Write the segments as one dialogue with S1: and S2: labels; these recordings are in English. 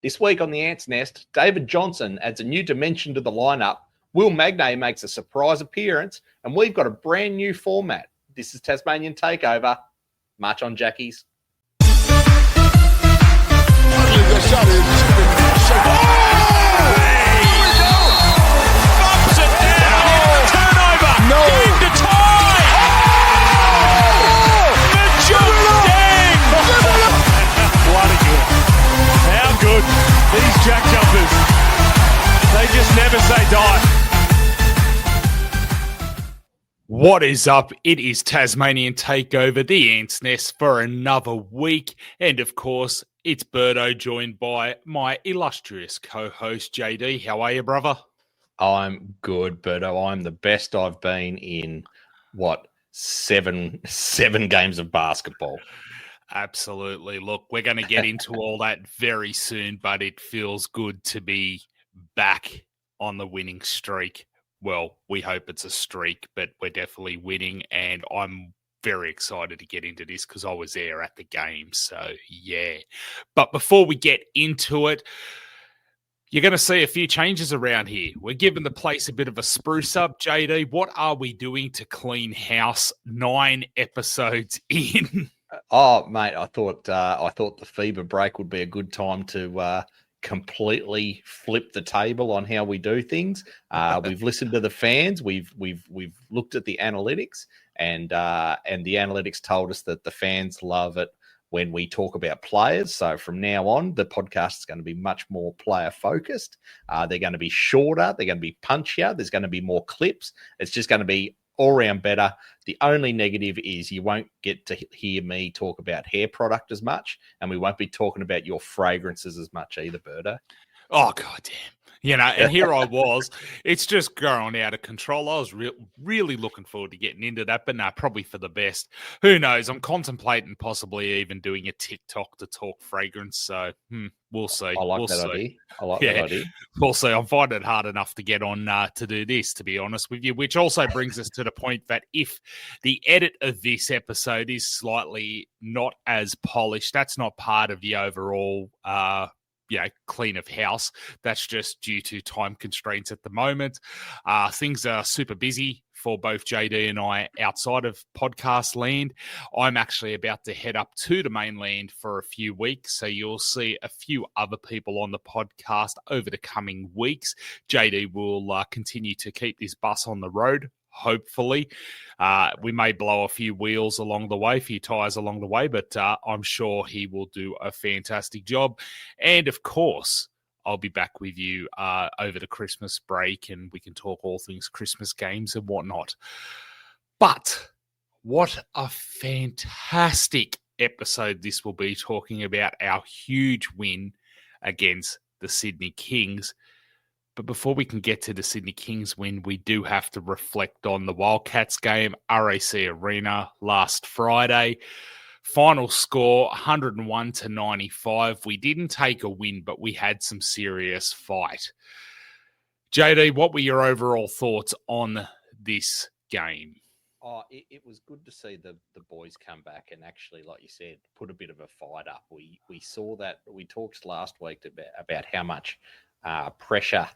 S1: This week on the Ants Nest, David Johnson adds a new dimension to the lineup. Will Magnay makes a surprise appearance, and we've got a brand new format. This is Tasmanian Takeover. March on, Jackies.
S2: These JackJumpers, they just never say die. What is up? It is Tasmanian Takeover, the Ants Nest, for another week. And of course, it's Berto, joined by my illustrious co-host, JD. How are you, brother?
S1: I'm good, Berto. I'm the best I've been in, seven games of basketball.
S2: Absolutely. Look, we're going to get into all that very soon, but it feels good to be back on the winning streak. Well, we hope it's a streak, but we're definitely winning, and I'm very excited to get into this because I was there at the game, so yeah. But before we get into it, you're going to see a few changes around here. We're giving the place a bit of a spruce up. JD, what are we doing to clean house 9 episodes in?
S1: Oh, mate, I thought the FIBA break would be a good time to completely flip the table on how we do things. We've listened to the fans. We've looked at the analytics, and the analytics told us that the fans love it when we talk about players. So from now on, the podcast is going to be much more player focused. They're going to be shorter. They're going to be punchier. There's going to be more clips. It's just going to be all round better. The only negative is you won't get to hear me talk about hair product as much, and we won't be talking about your fragrances as much either, Berto.
S2: Oh, goddamn. You know, and here I was. It's just going out of control. I was really looking forward to getting into that, but no, probably for the best. Who knows? I'm contemplating possibly even doing a TikTok to talk fragrance, so we'll see.
S1: I like that idea.
S2: We'll see. I'm finding it hard enough to get on to do this, to be honest with you, which also brings us to the point that if the edit of this episode is slightly not as polished, that's not part of the overall clean of house. That's just due to time constraints at the moment. Things are super busy for both JD and I outside of podcast land. I'm actually about to head up to the mainland for a few weeks, so you'll see a few other people on the podcast over the coming weeks. JD will continue to keep this bus on the road. Hopefully, we may blow a few wheels along the way, a few tires along the way, but I'm sure he will do a fantastic job. And of course, I'll be back with you over the Christmas break, and we can talk all things Christmas games and whatnot. But what a fantastic episode this will be, talking about our huge win against the Sydney Kings. But before we can get to the Sydney Kings win, we do have to reflect on the Wildcats game, RAC Arena last Friday. Final score, 101-95. We didn't take a win, but we had some serious fight. JD, what were your overall thoughts on this game?
S1: Oh, it was good to see the boys come back and actually, like you said, put a bit of a fight up. We saw that. We talked last week about how much pressure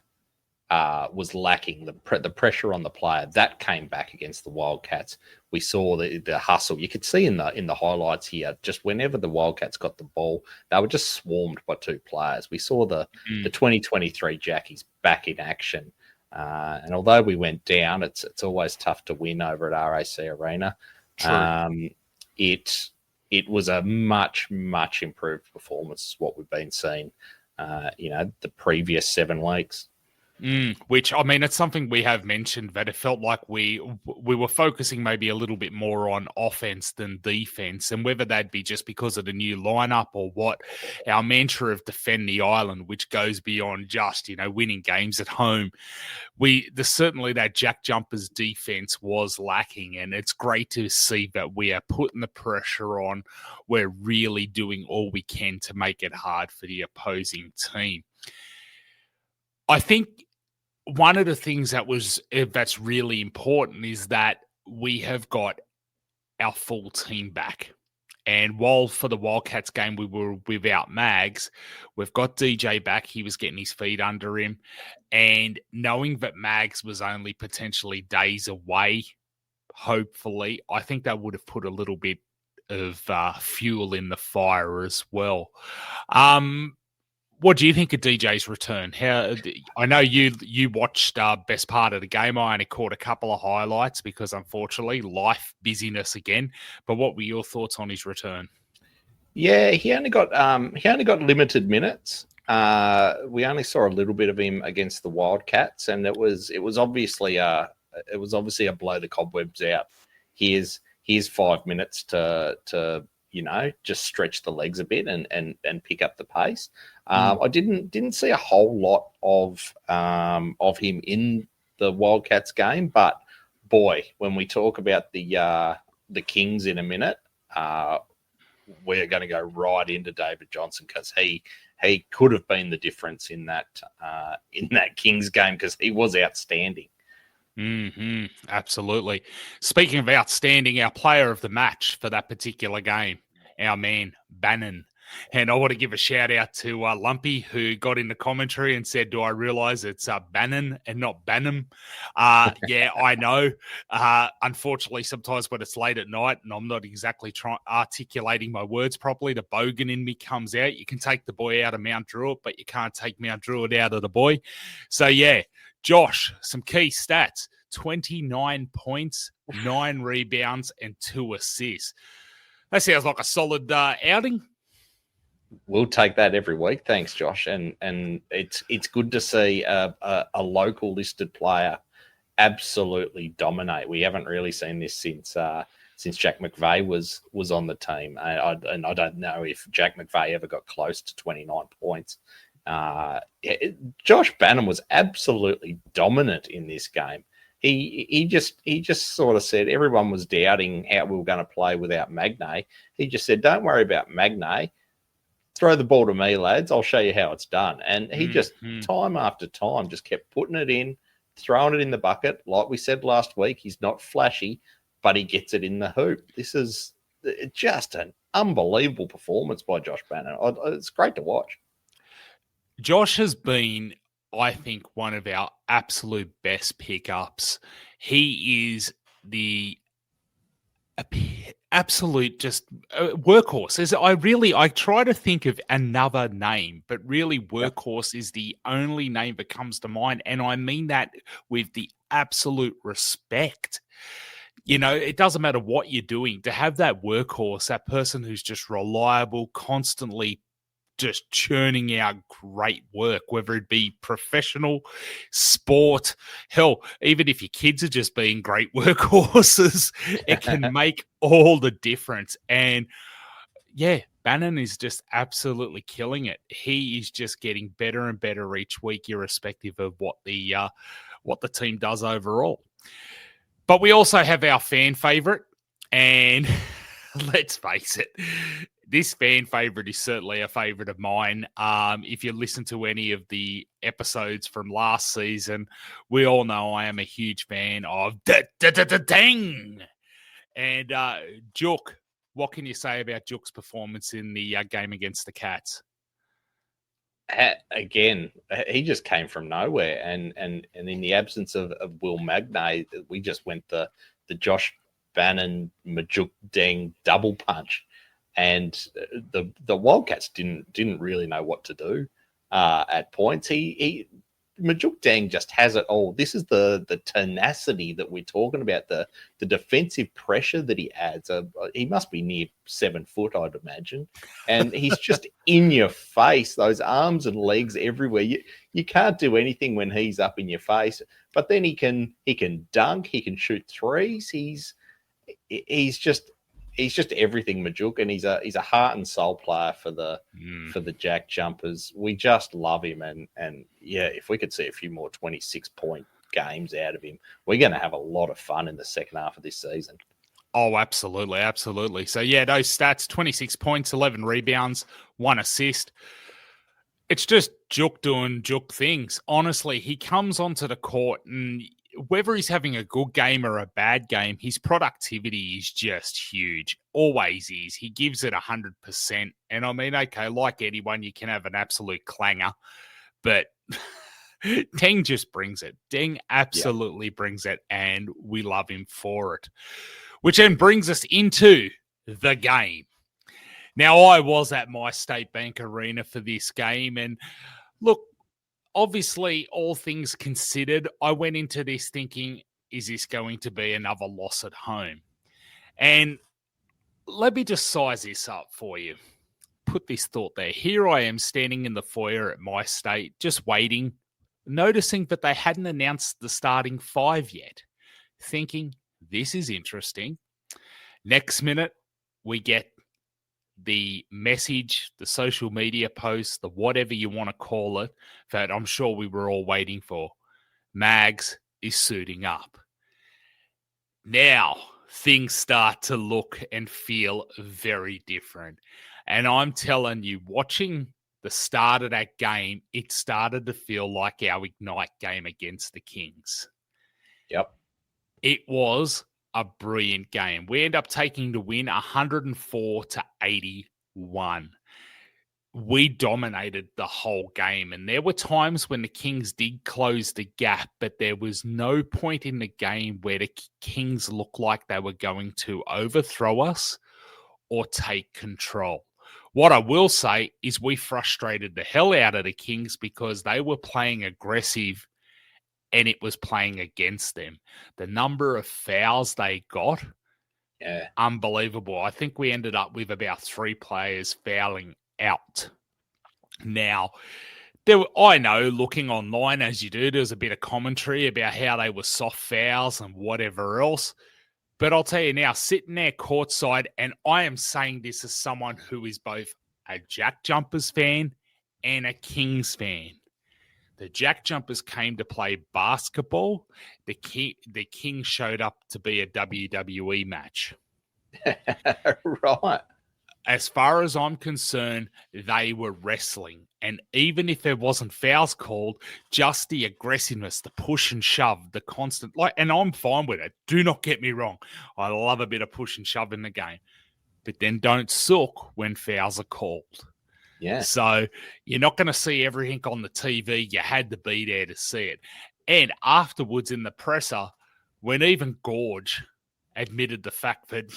S1: was lacking, the pressure on the player. That came back against the Wildcats. We saw the hustle. You could see in the highlights here, just whenever the Wildcats got the ball, they were just swarmed by 2 players. We saw the 2023 Jackies back in action. And although we went down, it's always tough to win over at RAC Arena. It was a much improved performance, what we've been seeing, the previous 7 weeks.
S2: Which, I mean, it's something we have mentioned, that it felt like we were focusing maybe a little bit more on offense than defense, and whether that be just because of the new lineup or what, our mantra of defend the island, which goes beyond just, winning games at home. Certainly that JackJumpers defense was lacking, and it's great to see that we are putting the pressure on. We're really doing all we can to make it hard for the opposing team. I think one of the things that's really important is that we have got our full team back. And while for the Wildcats game we were without Mags, we've got DJ back. He was getting his feet under him. And knowing that Mags was only potentially days away, hopefully, I think that would have put a little bit of fuel in the fire as well. What do you think of DJ's return? I know you watched best part of the game. I only caught a couple of highlights because, unfortunately, life busyness again. But what were your thoughts on his return?
S1: Yeah, he only got limited minutes. We only saw a little bit of him against the Wildcats, and it was obviously a blow the cobwebs out. Here's 5 minutes to just stretch the legs a bit and pick up the pace. I didn't see a whole lot of him in the Wildcats game, but boy, when we talk about the Kings in a minute, we're going to go right into David Johnson because he could have been the difference in that Kings game because he was outstanding.
S2: Absolutely. Speaking of outstanding, our player of the match for that particular game, our man Bannon. And I want to give a shout out to Lumpy, who got in the commentary and said, do I realize it's Bannon and not Bannum? Yeah, I know. Unfortunately, sometimes when it's late at night and I'm not exactly articulating my words properly, the bogan in me comes out. You can take the boy out of Mount Druitt, but you can't take Mount Druitt out of the boy. So, yeah, Josh, some key stats: 29 points, 9 rebounds, and 2 assists. That sounds like a solid outing.
S1: We'll take that every week. Thanks, Josh. And it's good to see a local listed player absolutely dominate. We haven't really seen this since Jack McVeigh was on the team. And I don't know if Jack McVeigh ever got close to 29 points. Josh Bannon was absolutely dominant in this game. He just sort of said everyone was doubting how we were going to play without Magnay. He just said, don't worry about Magnay. Throw the ball to me, lads. I'll show you how it's done. And he just, time after time, just kept putting it in, throwing it in the bucket. Like we said last week, he's not flashy, but he gets it in the hoop. This is just an unbelievable performance by Josh Bannon. It's great to watch.
S2: Josh has been, I think, one of our absolute best pickups. He is the absolute just workhorse. I try to think of another name, but really workhorse is the only name that comes to mind. And I mean that with the absolute respect. You know, it doesn't matter what you're doing, to have that workhorse, that person who's just reliable, constantly just churning out great work, whether it be professional, sport, hell, even if your kids are just being great workhorses, it can make all the difference. And yeah, Bannon is just absolutely killing it. He is just getting better and better each week, irrespective of what the team does overall. But we also have our fan favorite, and let's face it, this fan favorite is certainly a favorite of mine. If you listen to any of the episodes from last season, we all know I am a huge fan of Dang. And Juk, what can you say about Juk's performance in the game against the Cats?
S1: Again, he just came from nowhere, and in the absence of Will Magnay, we just went the Josh Bannon Majuk Deng double punch. And the Wildcats didn't really know what to do at points. Majuk Deng just has it all. This is the tenacity that we're talking about, the defensive pressure that he adds. He must be near 7 foot, I'd imagine. And he's just in your face, those arms and legs everywhere. You can't do anything when he's up in your face. But then he can dunk, he can shoot threes. He's just everything, Majuk, and he's a heart and soul player for the JackJumpers. We just love him, and yeah, if we could see a few more 26-point games out of him, we're going to have a lot of fun in the second half of this season.
S2: Oh, absolutely, absolutely. So yeah, those stats: 26 points, 11 rebounds, 1 assist. It's just Juk doing Juk things. Honestly, he comes onto the court and whether he's having a good game or a bad game, his productivity is just huge. Always is. He gives it 100%. And I mean, okay, like anyone, you can have an absolute clanger, but Deng just brings it. Deng absolutely brings it, and we love him for it. Which then brings us into the game. Now, I was at my State Bank Arena for this game, and look, obviously, all things considered, I went into this thinking, is this going to be another loss at home? And let me just size this up for you. Put this thought there. Here I am standing in the foyer at my state, just waiting, noticing that they hadn't announced the starting 5 yet, thinking, this is interesting. Next minute, we get the message, the social media post, the whatever you want to call it, that I'm sure we were all waiting for. Mags is suiting up. Now, things start to look and feel very different. And I'm telling you, watching the start of that game, it started to feel like our Ignite game against the Kings.
S1: Yep.
S2: It was a brilliant game. We end up taking the win 104-81. We dominated the whole game, and there were times when the Kings did close the gap, but there was no point in the game where the Kings looked like they were going to overthrow us or take control. What I will say is we frustrated the hell out of the Kings because they were playing aggressive and it was playing against them. The number of fouls they got, unbelievable. I think we ended up with about 3 players fouling out. Now, I know, looking online as you do, there's a bit of commentary about how they were soft fouls and whatever else. But I'll tell you now, sitting there courtside, and I am saying this as someone who is both a JackJumpers fan and a Kings fan. The JackJumpers came to play basketball. The Kings showed up to be a WWE match.
S1: Right.
S2: As far as I'm concerned, they were wrestling. And even if there wasn't fouls called, just the aggressiveness, the push and shove, the constant, and I'm fine with it. Do not get me wrong. I love a bit of push and shove in the game. But then don't sook when fouls are called.
S1: Yeah.
S2: So you're not going to see everything on the TV. You had to be there to see it. And afterwards in the presser, when even Gorge admitted the fact that,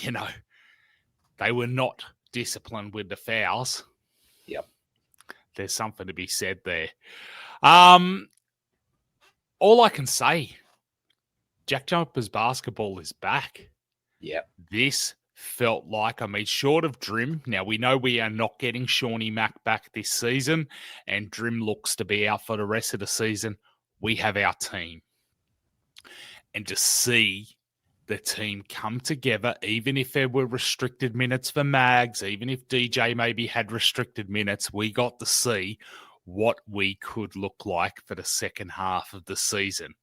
S2: they were not disciplined with the fouls.
S1: Yep.
S2: There's something to be said there. All I can say, JackJumpers basketball is back.
S1: Yep.
S2: This felt like, short of Drim. Now, we know we are not getting Shawnee Mack back this season, and Drim looks to be out for the rest of the season. We have our team. And to see the team come together, even if there were restricted minutes for Mags, even if DJ maybe had restricted minutes, we got to see what we could look like for the second half of the season.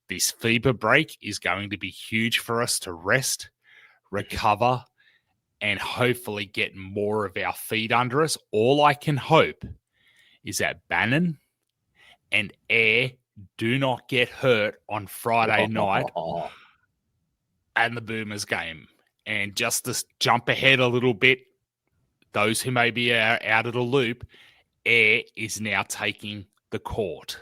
S2: This FIBA break is going to be huge for us to rest, recover, and hopefully get more of our feet under us. All I can hope is that Bannon and Air do not get hurt on Friday night and the Boomers game. And just to jump ahead a little bit, those who may be out of the loop, Air is now taking the court.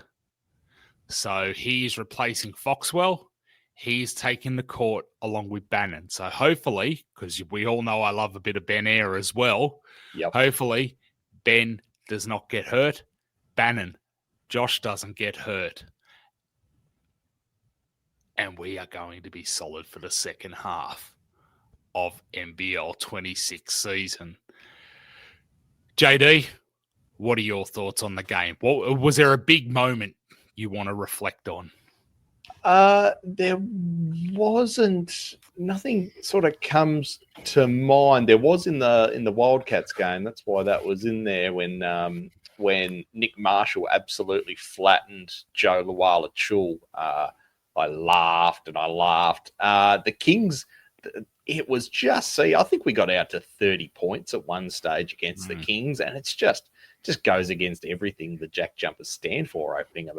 S2: So he is replacing Foxwell. He's taking the court along with Bannon. So hopefully, because we all know I love a bit of Ben Air as well, hopefully Ben does not get hurt. Bannon, Josh doesn't get hurt. And we are going to be solid for the second half of NBL 26 season. JD, what are your thoughts on the game? Was there a big moment you want to reflect on?
S1: There wasn't. Nothing sort of comes to mind. There was in the Wildcats game. That's why that was in there when Nick Marshall absolutely flattened Joe Luala-Chul. I laughed and I laughed. The Kings, it was just, I think we got out to 30 points at one stage against the Kings, and it's just goes against everything the JackJumpers stand for, opening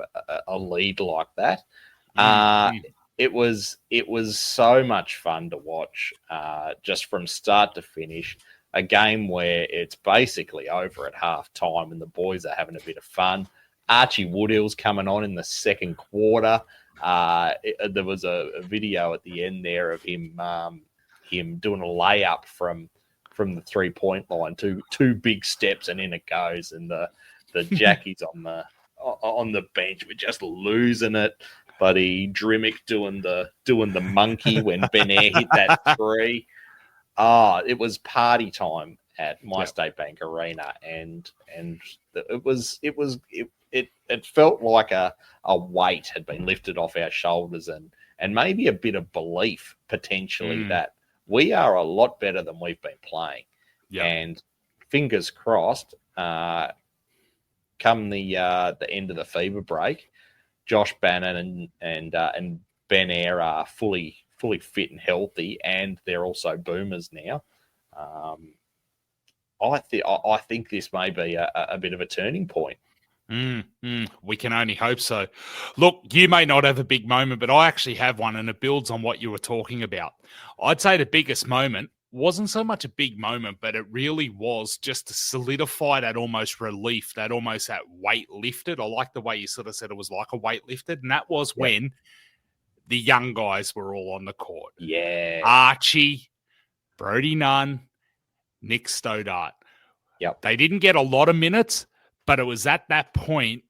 S1: a lead like that. it was so much fun to watch, just from start to finish. A game where it's basically over at half time and the boys are having a bit of fun. Archie Woodhill's coming on in the second quarter. There was a video at the end there of him doing a layup from the 3-point line, two big steps, and in it goes. And the Jackies on the bench were just losing it. Buddy Drimmick doing the monkey when Ben Air hit that three. It was party time at My State Bank Arena, and it felt like a weight had been lifted off our shoulders, and maybe a bit of belief potentially that we are a lot better than we've been playing.
S2: Yep.
S1: And fingers crossed, come the end of the fever break, Josh Bannon and Ben Air are fully fit and healthy, and they're also boomers now. I think this may be a bit of a turning point.
S2: We can only hope so. Look, you may not have a big moment, but I actually have one, and it builds on what you were talking about. I'd say the biggest moment wasn't so much a big moment, but it really was just to solidify that almost relief, that weight lifted. I like the way you sort of said it was like a weight lifted, and that was when the young guys were all on the court.
S1: Yeah.
S2: Archie, Brody Nunn, Nick Stoddart.
S1: Yep.
S2: They didn't get a lot of minutes, but it was at that point,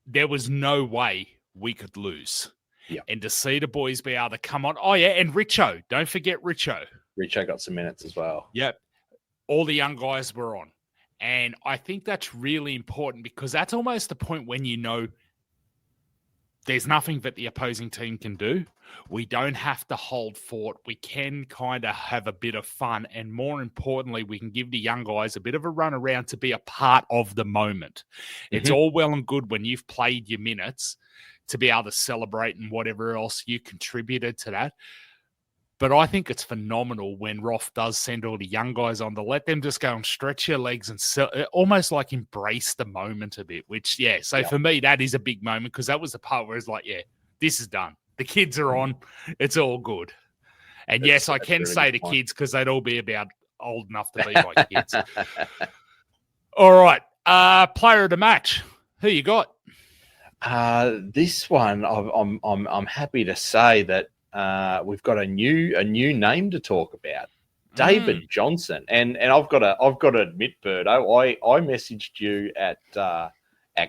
S2: there was no way we could lose.
S1: Yep.
S2: And to see the boys be able to come on. Oh, yeah, and Richo. Don't forget Richo.
S1: Richo got some minutes as well.
S2: Yep. All the young guys were on. And I think that's really important, because that's almost the point when you know there's nothing that the opposing team can do. We don't have to hold fort. We can kind of have a bit of fun. And more importantly, we can give the young guys a bit of a run around to be a part of the moment. Mm-hmm. It's all well and good when you've played your minutes to be able to celebrate and whatever else you contributed to that. But I think it's phenomenal when Roth does send all the young guys on to let them just go and stretch your legs and almost like embrace the moment a bit, which, for me, that is a big moment, because that was the part where it's like, this is done. The kids are on. It's all good. And yes, I can say the kids, because they'd all be about old enough to be like kids. All right. Player of the match. Who you got?
S1: This one, I'm happy to say that we've got a new name to talk about, David Johnson, and I've got to admit, Berto, I messaged you at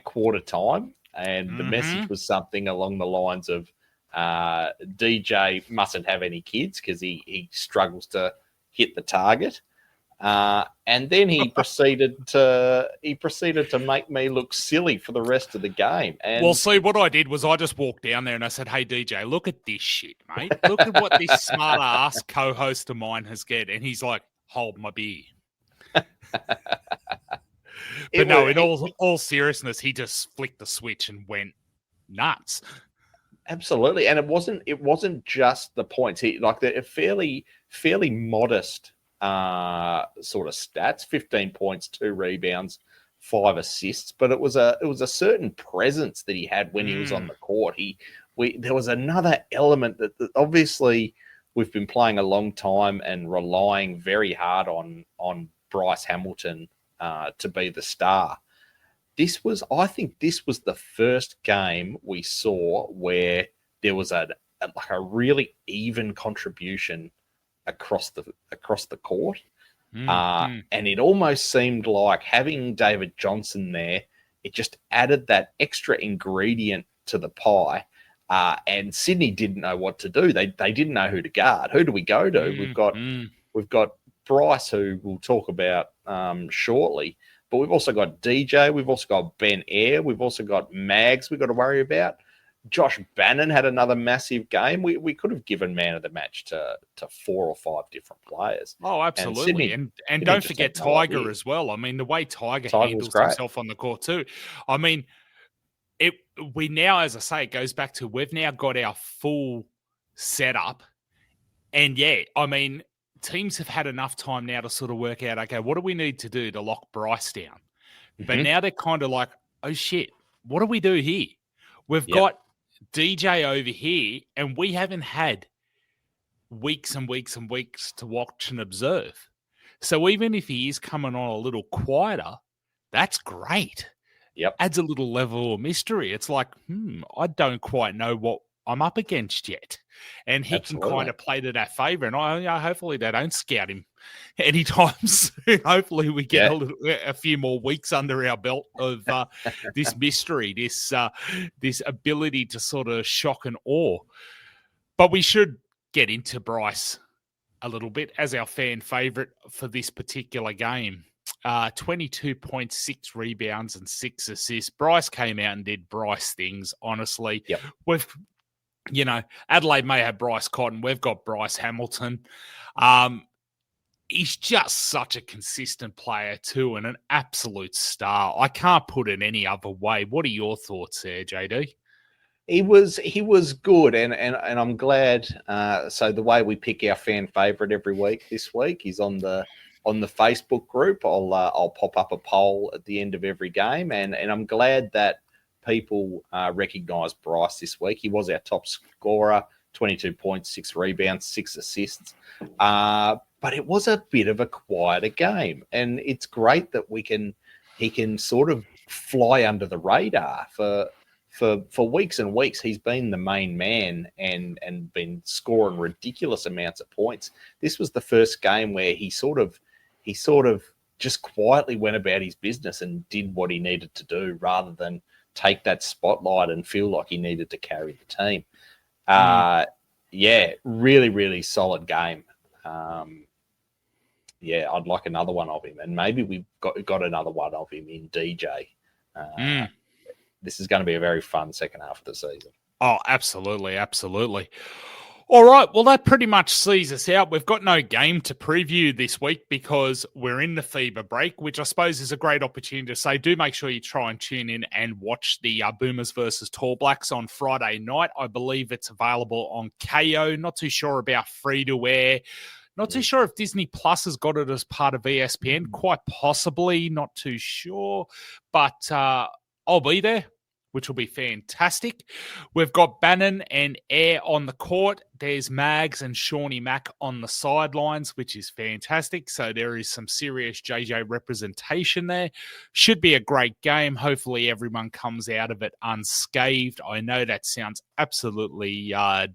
S1: quarter time, and the message was something along the lines of DJ mustn't have any kids because he struggles to hit the target. And then he proceeded to make me look silly for the rest of the game. And
S2: well, see, what I did was I just walked down there and I said, "Hey, DJ, look at this shit, mate. Look at what this smart ass co-host of mine has get." And he's like, "Hold my beer." But no, in all seriousness, he just flicked the switch and went nuts.
S1: Absolutely, and it wasn't just the points. He like they're fairly modest sort of stats: 15 points, 2 rebounds, 5 assists. But it was a certain presence that he had when he was on the court. There was another element that obviously we've been playing a long time and relying very hard on Bryce Hamilton to be the star. I think this was the first game we saw where there was a really even contribution across the court. And it almost seemed like having David Johnson there, it just added that extra ingredient to the pie. And Sydney didn't know what to do. They didn't know who to guard. Who do we go to? We've got Bryce, who we'll talk about shortly. But we've also got DJ. We've also got Ben Air. We've also got Mags we've got to worry about. Josh Bannon had another massive game. We could have given man of the match to 4 or 5 different players.
S2: Oh, absolutely. And don't forget Tiger as well. I mean, the way Tiger handles himself on the court too. I mean, we now, as I say, it goes back to we've now got our full setup. And I mean, teams have had enough time now to sort of work out, okay, what do we need to do to lock Bryce down? But now they're kind of like, oh, shit, what do we do here? We've got DJ over here, and we haven't had weeks and weeks and weeks to watch and observe. So even if he is coming on a little quieter, that's great.
S1: Yep.
S2: Adds a little level of mystery. It's like, I don't quite know what I'm up against yet. And he
S1: Absolutely.
S2: can kind of play to that favour. And hopefully they don't scout him anytime soon. Hopefully we get a few more weeks under our belt of this mystery, this ability to sort of shock and awe. But we should get into Bryce a little bit as our fan favourite for this particular game. 22.6 rebounds and 6 assists. Bryce came out and did Bryce things, honestly.
S1: Yep.
S2: Adelaide may have Bryce Cotton. We've got Bryce Hamilton. He's just such a consistent player too, and an absolute star. I can't put it any other way. What are your thoughts there, JD?
S1: He was good, and I'm glad. So the way we pick our fan favorite every week this week is on the Facebook group. I'll pop up a poll at the end of every game, and I'm glad that people recognise Bryce this week. He was our top scorer, 22 points, 6 rebounds, 6 assists. But it was a bit of a quieter game, and it's great that he can sort of fly under the radar for weeks and weeks. He's been the main man and been scoring ridiculous amounts of points. This was the first game where he sort of just quietly went about his business and did what he needed to do rather than take that spotlight and feel like he needed to carry the team. Really, really solid game. I'd like another one of him, and maybe we've got another one of him in DJ. This is going to be a very fun second half of the season.
S2: Oh, absolutely, absolutely. All right, well, that pretty much sees us out. We've got no game to preview this week because we're in the FIBA break, which I suppose is a great opportunity to say, do make sure you try and tune in and watch the Boomers versus Tall Blacks on Friday night. I believe it's available on KO. Not too sure about free-to-air. Not too sure if Disney Plus has got it as part of ESPN. Quite possibly, not too sure. But I'll be there, which will be fantastic. We've got Bannon and Air on the court. There's Mags and Shawnee Mack on the sidelines, which is fantastic. So there is some serious JJ representation there. Should be a great game. Hopefully everyone comes out of it unscathed. I know that sounds absolutely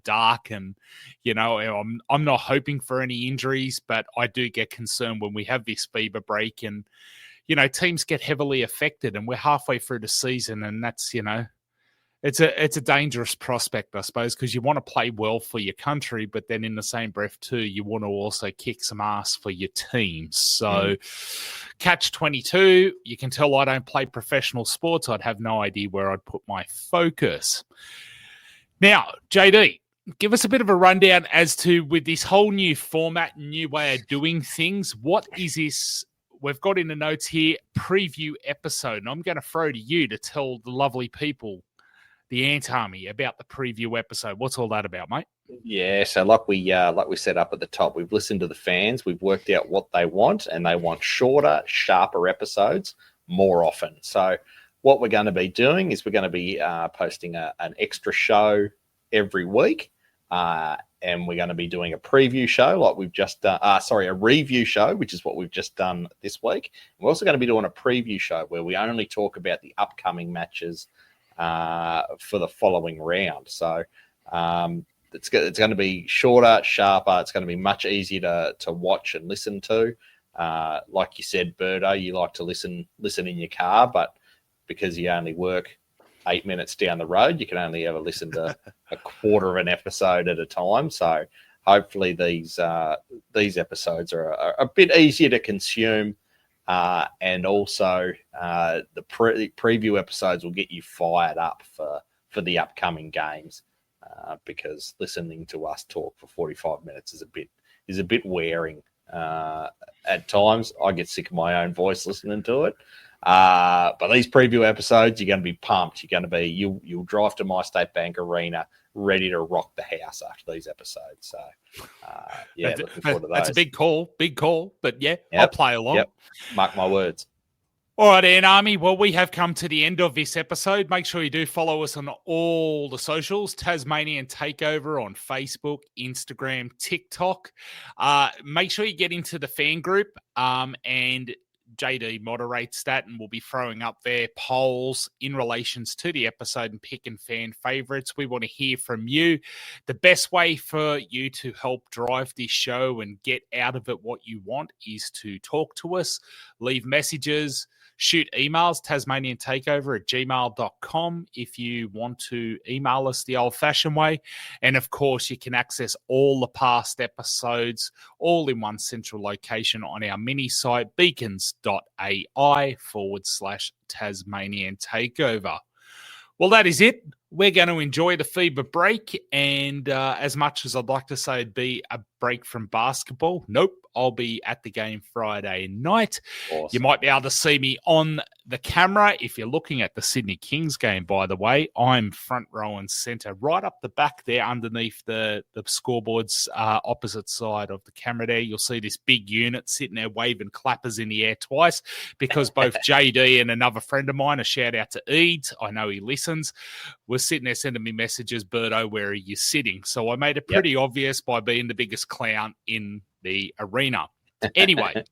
S2: dark, and, I'm not hoping for any injuries, but I do get concerned when we have this FIBA break and, teams get heavily affected, and we're halfway through the season, and that's, it's a dangerous prospect, I suppose, because you want to play well for your country, but then in the same breath too, you want to also kick some ass for your team. So catch 22, you can tell I don't play professional sports. I'd have no idea where I'd put my focus. Now, JD, give us a bit of a rundown as to, with this whole new format, new way of doing things, what is this? We've got in the notes here, preview episode, and I'm going to throw to you to tell the lovely people, the Ant Army, about the preview episode. What's all that about, mate?
S1: Yeah, so like we set up at the top, we've listened to the fans, we've worked out what they want, and they want shorter, sharper episodes more often. So what we're going to be doing is we're going to be posting an extra show every week. And we're going to be doing a preview show like we've just done. A review show, which is what we've just done this week. We're also going to be doing a preview show where we only talk about the upcoming matches for the following round. So it's going to be shorter, sharper. It's going to be much easier to watch and listen to. Like you said, Berto, you like to listen in your car, but because you only work 8 minutes down the road, you can only ever listen to a quarter of an episode at a time. So hopefully these episodes are a bit easier to consume, and also the preview episodes will get you fired up for the upcoming games, because listening to us talk for 45 minutes is a bit wearing at times. I get sick of my own voice listening to it. But these preview episodes, you're going to be pumped. You'll drive to My State Bank Arena ready to rock the house after these episodes. So, looking forward to those.
S2: That's a big call, but yeah, I'll play along.
S1: Yep. Mark my words.
S2: All right, Ant Army. Well, we have come to the end of this episode. Make sure you do follow us on all the socials, Tasmanian Takeover on Facebook, Instagram, TikTok. Make sure you get into the fan group and JD moderates that, and we'll be throwing up their polls in relations to the episode and picking fan favorites. We want to hear from you. The best way for you to help drive this show and get out of it what you want is to talk to us, leave messages, shoot emails, tasmaniantakeover@gmail.com if you want to email us the old-fashioned way. And, of course, you can access all the past episodes all in one central location on our mini site, beacons.ai/Tasmanian Takeover. Well, that is it. We're going to enjoy the FIBA break. And as much as I'd like to say it'd be a break from basketball, nope, I'll be at the game Friday night. Awesome. You might be able to see me on the camera. If you're looking at the Sydney Kings game, by the way, I'm front row and centre, right up the back there underneath the scoreboard's opposite side of the camera there. You'll see this big unit sitting there waving clappers in the air twice because both JD and another friend of mine, a shout out to Eid, I know he listens, was sitting there sending me messages, Berto, where are you sitting? So I made it pretty obvious by being the biggest clown in the arena. Anyway,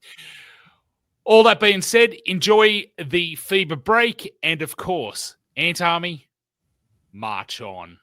S2: all that being said, enjoy the FIBA break. And of course, Ant Army, march on.